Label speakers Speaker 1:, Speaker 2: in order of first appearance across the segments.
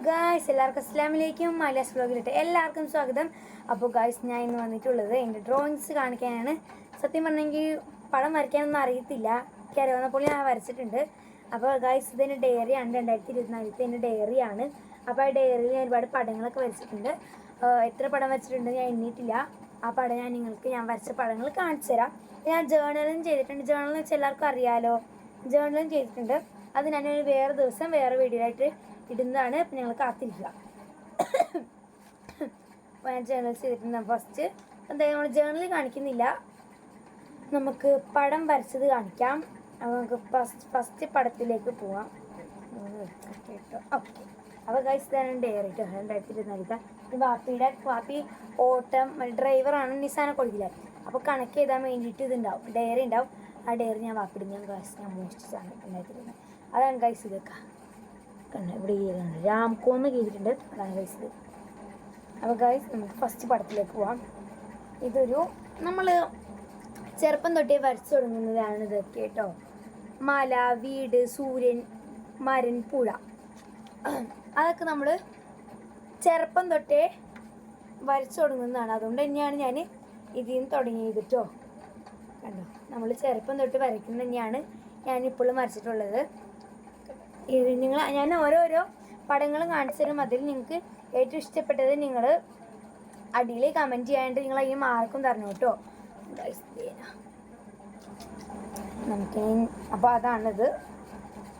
Speaker 1: Guys, എല്ലാവർക്കും അസ്സലാമലൈക്കും. മൈലാസ് വ്ലോഗിലിട്ട് എല്ലാവർക്കും സ്വാഗതം. അപ്പോൾ ഗായ്സ്, ഞാൻ ഇന്ന് വന്നിട്ടുള്ളത് എൻ്റെ ഡ്രോയിങ്സ് കാണിക്കാനാണ്. സത്യം പറഞ്ഞെങ്കിൽ പടം വരയ്ക്കാനൊന്നും അറിയത്തില്ല, എനിക്ക് അറിയാവുന്നപ്പോൾ ഞാൻ വരച്ചിട്ടുണ്ട്. അപ്പോൾ ഗായ്സ്, ഇതെൻ്റെ ഡയറിയാണ്, 2024 എൻ്റെ ഡയറിയാണ്. അപ്പോൾ ആ ഡയറിയിൽ ഞാൻ ഒരുപാട് പടങ്ങളൊക്കെ വരച്ചിട്ടുണ്ട്. എത്ര പടം വരച്ചിട്ടുണ്ട് ഞാൻ എണ്ണിയിട്ടില്ല. ആ പടം ഞാൻ വരച്ച പടങ്ങൾ കാണിച്ചു തരാം. ഞാൻ ജേർണലും ചെയ്തിട്ടുണ്ട്. ജേർണൽ എന്ന് വെച്ചാൽ എല്ലാവർക്കും അറിയാമല്ലോ, ജേർണലും ചെയ്തിട്ടുണ്ട്. അത് ഞാനൊരു വേറെ ദിവസം വേറെ വീഡിയോ ആയിട്ട് ഇടുന്നതാണ്. അപ്പം ഞങ്ങൾ കാത്തിരിക്കുക. ഞാൻ ജേർണൽ ചെയ്തിട്ടുണ്ട്. ഫസ്റ്റ് എന്തായാലും നമ്മൾ ജേർണൽ കാണിക്കുന്നില്ല, നമുക്ക് പടം വരച്ചത് കാണിക്കാം. നമുക്ക് ഫസ്റ്റ് പടത്തിലേക്ക് പോവാം. ഓക്കെ, അപ്പോൾ ഗൈസ്, ഇതാണ് ഡയറി കേട്ടോ, 2024. വാപ്പി ഓട്ടം ഡ്രൈവറാണ്, നിസാനെ കൊടുക്കില്ല. അപ്പോൾ കണക്ക് ചെയ്താൽ വേണ്ടിയിട്ട് ഇതുണ്ടാവും, ഡയറി ഉണ്ടാവും. ആ ഡയറി ഞാൻ വാപ്പിടുന്ന ഗൈസ് ഞാൻ മോഷ്ടിച്ചാണ് 2024. അതാണ് ഗൈസ്. ഇതൊക്കെ കണ്ടോ, ഇവിടെ ചെയ്തിട്ടുണ്ട്, രാംകോന്ന് ചെയ്തിട്ടുണ്ട്. അതാണ് ഗൈസ് ഇത്. അപ്പോൾ ഗൈസ്, നമുക്ക് ഫസ്റ്റ് പടത്തിലേക്ക് പോവാം. ഇതൊരു നമ്മൾ ചെറുപ്പം തൊട്ടേ വരച്ചു തുടങ്ങുന്നതാണ് ഇതൊക്കെ കേട്ടോ. മല, വീട്, സൂര്യൻ, മരൻ, പുഴ, അതൊക്കെ നമ്മൾ ചെറുപ്പം തൊട്ടേ വരച്ചു തുടങ്ങുന്നതാണ്. അതുകൊണ്ട് തന്നെയാണ് ഞാൻ ഇതിൽ നിന്ന് തുടങ്ങിയത് കേട്ടോ. കണ്ടോ, നമ്മൾ ചെറുപ്പം തൊട്ട് വരയ്ക്കുന്നത് തന്നെയാണ് ഞാനിപ്പോഴും വരച്ചിട്ടുള്ളത്. ഞാൻ ഓരോരോ പടങ്ങളും കാണിച്ചു തരും. അതിൽ നിങ്ങൾക്ക് ഏറ്റവും ഇഷ്ടപ്പെട്ടത് നിങ്ങൾ അടിയിൽ കമൻറ്റ് ചെയ്യാനായിട്ട് നിങ്ങൾ അതിന് മാർക്കും തരണം കേട്ടോ. നമുക്ക് അപ്പോൾ അതാണിത്.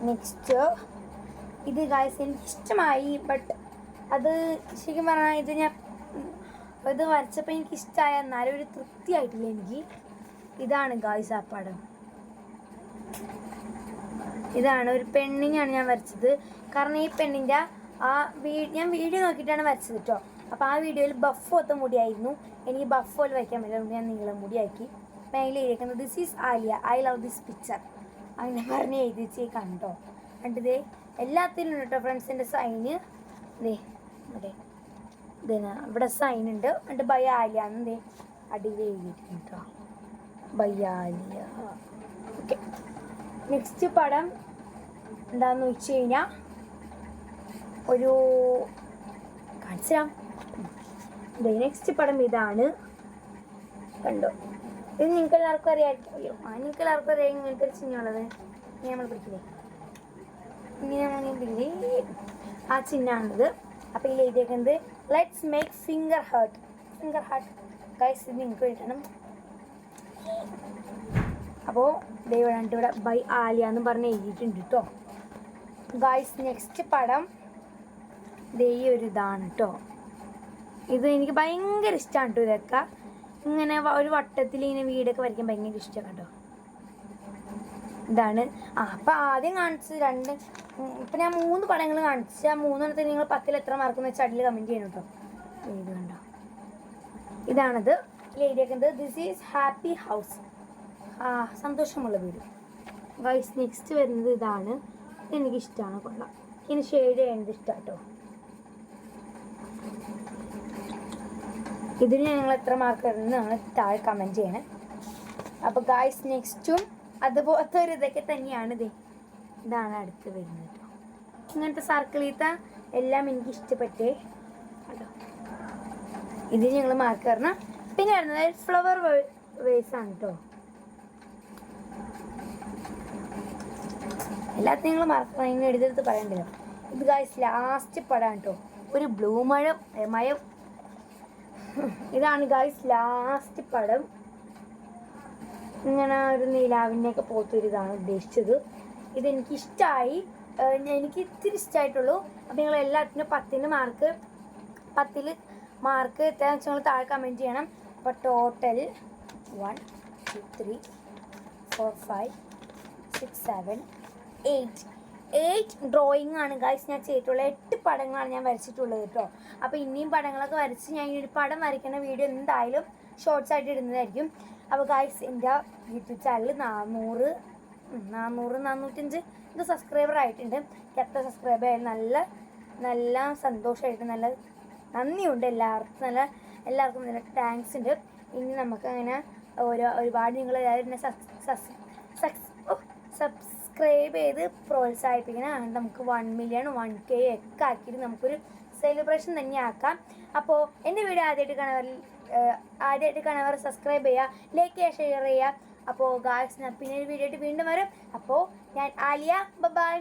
Speaker 1: നെക്സ്റ്റ് ഇത് ഗായ്സ് എനിക്കിഷ്ടമായി, ബട്ട് അത് ശരിക്കും പറഞ്ഞാൽ ഇത് വരച്ചപ്പോൾ എനിക്കിഷ്ടമായ, എന്നാലും ഒരു തൃപ്തിയായിട്ടില്ല എനിക്ക്. ഇതാണ് ഗായ്സ് ആ പടം. ഇതാണ് ഒരു പെണ്ണിനെയാണ് ഞാൻ വരച്ചത്. കാരണം ഈ പെണ്ണിൻ്റെ ഞാൻ വീഡിയോ നോക്കിയിട്ടാണ് വരച്ചത് കേട്ടോ. അപ്പോൾ ആ വീഡിയോയിൽ ബഫ് ഒത്ത മുടിയായിരുന്നു, എനിക്ക് ബഫ് പോലെ വയ്ക്കാൻ പറ്റില്ല, ഞാൻ നീളം മുടിയാക്കി. അപ്പം അതിൽ എഴുതിയിരിക്കുന്നത് this is Alia, I love this picture, അങ്ങനെ പറഞ്ഞ് എഴുതിച്ചേ കണ്ടോ. കണ്ടതേ എല്ലാത്തിലും കേട്ടോ ഫ്രണ്ട്സിൻ്റെ സൈന്. ദേ ഇവിടെ ഇവിടെ സൈൻ ഉണ്ട്. എന്നിട്ട് ബൈ ആലിയ എന്ന് അടിയിൽ എഴുതിയിട്ടുണ്ട് കേട്ടോ, ബൈ ആലിയ. ഓക്കെ, നെക്സ്റ്റ് പടം എന്താണെന്ന് വെച്ച് കഴിഞ്ഞാൽ ഒരു കാണിച്ചാം. നെക്സ്റ്റ് പടം ഇതാണ്, കണ്ടോ. ഇത് നിങ്ങൾക്ക് എല്ലാവർക്കും അറിയാമായിരിക്കും. അയ്യോ, നിങ്ങൾക്ക് എല്ലാവർക്കും അറിയാം ഇങ്ങനത്തെ ഒരു ചിഹ്നമുള്ളത്. ഇനി നമ്മൾ പിടിക്കില്ലേ, ഇങ്ങനെ നമ്മൾ പിടിക്കില്ലേ, ആ ചിഹ്നമാണിത്. അപ്പോൾ ഇതിൽ എഴുതിയേക്കുന്നത് let's make finger heart. Finger heart guys, ഇത് നിങ്ങൾക്ക് വേണ്ടിയിട്ടാണ്. അപ്പോൾ ദൈവം ഇവിടെ ബൈ ആലിയ എന്ന് പറഞ്ഞ് എഴുതിയിട്ടുണ്ട് കേട്ടോ ഗായ്സ്. നെക്സ്റ്റ് പടം ഒരു ഇതാണ് കേട്ടോ. ഇത് എനിക്ക് ഭയങ്കര ഇഷ്ടമാണ് കേട്ടോ. ഇതൊക്കെ ഇങ്ങനെ ഒരു വട്ടത്തിൽ ഇങ്ങനെ വീടൊക്കെ വരയ്ക്കാൻ ഭയങ്കര ഇഷ്ടമാണ് കേട്ടോ. ഇതാണ്. അപ്പോൾ ആദ്യം കാണിച്ച് ഇപ്പം ഞാൻ 3 പടങ്ങൾ കാണിച്ചു. ആ 3 നിങ്ങൾ 10ൽ എത്ര മാർക്കെന്ന് വെച്ചാൽ അടിയിൽ കമൻറ്റ് ചെയ്യണം കേട്ടോ. ഇത് കണ്ടോ, ഇതാണത്. എഴുതിയേക്കുന്നത് ദിസ് ഈസ് ഹാപ്പി ഹൗസ്, സന്തോഷമുള്ള വീട് ഗൈസ്. നെക്സ്റ്റ് വരുന്നത് ഇതാണ്. എനിക്കിഷ്ടമാണ്, കൊള്ളാം. ഇനി ഷെയ്ഡ് ചെയ്യുന്നത് ഇഷ്ടമാണ് കേട്ടോ. ഇതിന് ഞങ്ങൾ എത്ര മാർക്ക് വരുന്നത് നിങ്ങൾ താഴെ കമൻറ്റ് ചെയ്യണേ. അപ്പോൾ ഗൈസ്, നെക്സ്റ്റും അതുപോലത്തെ ഒരു ഇതൊക്കെ തന്നെയാണ്. ഇതാണ് അടുത്ത് വരുന്നത് കേട്ടോ. ഇങ്ങനത്തെ സർക്കിളിലത്തെ എല്ലാം എനിക്ക് ഇഷ്ടപ്പെട്ടേ കേട്ടോ. ഇതിന് ഞങ്ങൾ മാർക്ക് തരണം. പിന്നെ വരുന്നത് ഫ്ലവർ വേസാണ് കേട്ടോ. എല്ലാത്തിനും നിങ്ങൾ മാർക്ക് ഇങ്ങനെ എഴുതിയെടുത്ത് പറയണ്ടല്ലോ. ഇത് ഗായ്സ് ലാസ്റ്റ് പടമാണ് കേട്ടോ, ഒരു ബ്ലൂ മയം. ഇതാണ് ഗായ്സ് ലാസ്റ്റ് പടം. ഇങ്ങനെ ഒരു നീലാവിൻ്റെയൊക്കെ പോത്തൊരിതാണ് ഉദ്ദേശിച്ചത്. ഇതെനിക്കിഷ്ടമായി, എനിക്ക് ഇത്തിരി ഇഷ്ടമായിട്ടുള്ളൂ. അപ്പോൾ നിങ്ങൾ എല്ലാത്തിനും 10ൽ മാർക്ക് എത്രയാണെന്ന് വെച്ചാൽ നിങ്ങൾ താഴെ കമൻറ്റ് ചെയ്യണം. അപ്പോൾ ടോട്ടൽ 1 2 3 4 5 6 7 8 ഡ്രോയിങ് ആണ് ഗൈസ് ഞാൻ ചെയ്തിട്ടുള്ളത്. 8 പടങ്ങളാണ് ഞാൻ വരച്ചിട്ടുള്ളത് കേട്ടോ. അപ്പോൾ ഇനിയും പടങ്ങളൊക്കെ വരച്ച് ഞാൻ ഈ ഒരു പടം വരയ്ക്കുന്ന വീഡിയോ എന്തായാലും ഷോർട്സ് ആയിട്ട് ഇടുന്നതായിരിക്കും. അപ്പോൾ ഗൈസ്, എൻ്റെ യൂട്യൂബ് ചാനൽ 400-405 ഇത് സബ്സ്ക്രൈബർ ആയിട്ടുണ്ട്. എത്ര സബ്സ്ക്രൈബർ ആയാലും നല്ല സന്തോഷമായിട്ട് നല്ല നന്ദിയുണ്ട് എല്ലാവർക്കും. എല്ലാവർക്കും നല്ല താങ്ക്സ് ഉണ്ട്. ഇനി നമുക്കങ്ങനെ ഒരുപാട് നിങ്ങൾ എല്ലാവരും എന്നെ സബ്സ്ക്രൈബ് സബ്സ്ക്രൈബ് ചെയ്ത് പ്രോത്സാഹിപ്പിക്കണം. അങ്ങനെ നമുക്ക് 1 മില്യൺ 1K ഒക്കെ ആക്കിയിട്ട് നമുക്കൊരു സെലിബ്രേഷൻ തന്നെ ആക്കാം. അപ്പോൾ എൻ്റെ വീഡിയോ ആദ്യമായിട്ട് കാണുന്നവർ സബ്സ്ക്രൈബ് ചെയ്യുക, ലൈക്ക് ചെയ്യുക, ഷെയർ ചെയ്യുക. അപ്പോൾ ഗായ്സ് ഞാൻ പിന്നെ ഒരു വീഡിയോ ആയിട്ട് വീണ്ടും വരും. അപ്പോൾ ഞാൻ ആലിയ, ബൈ.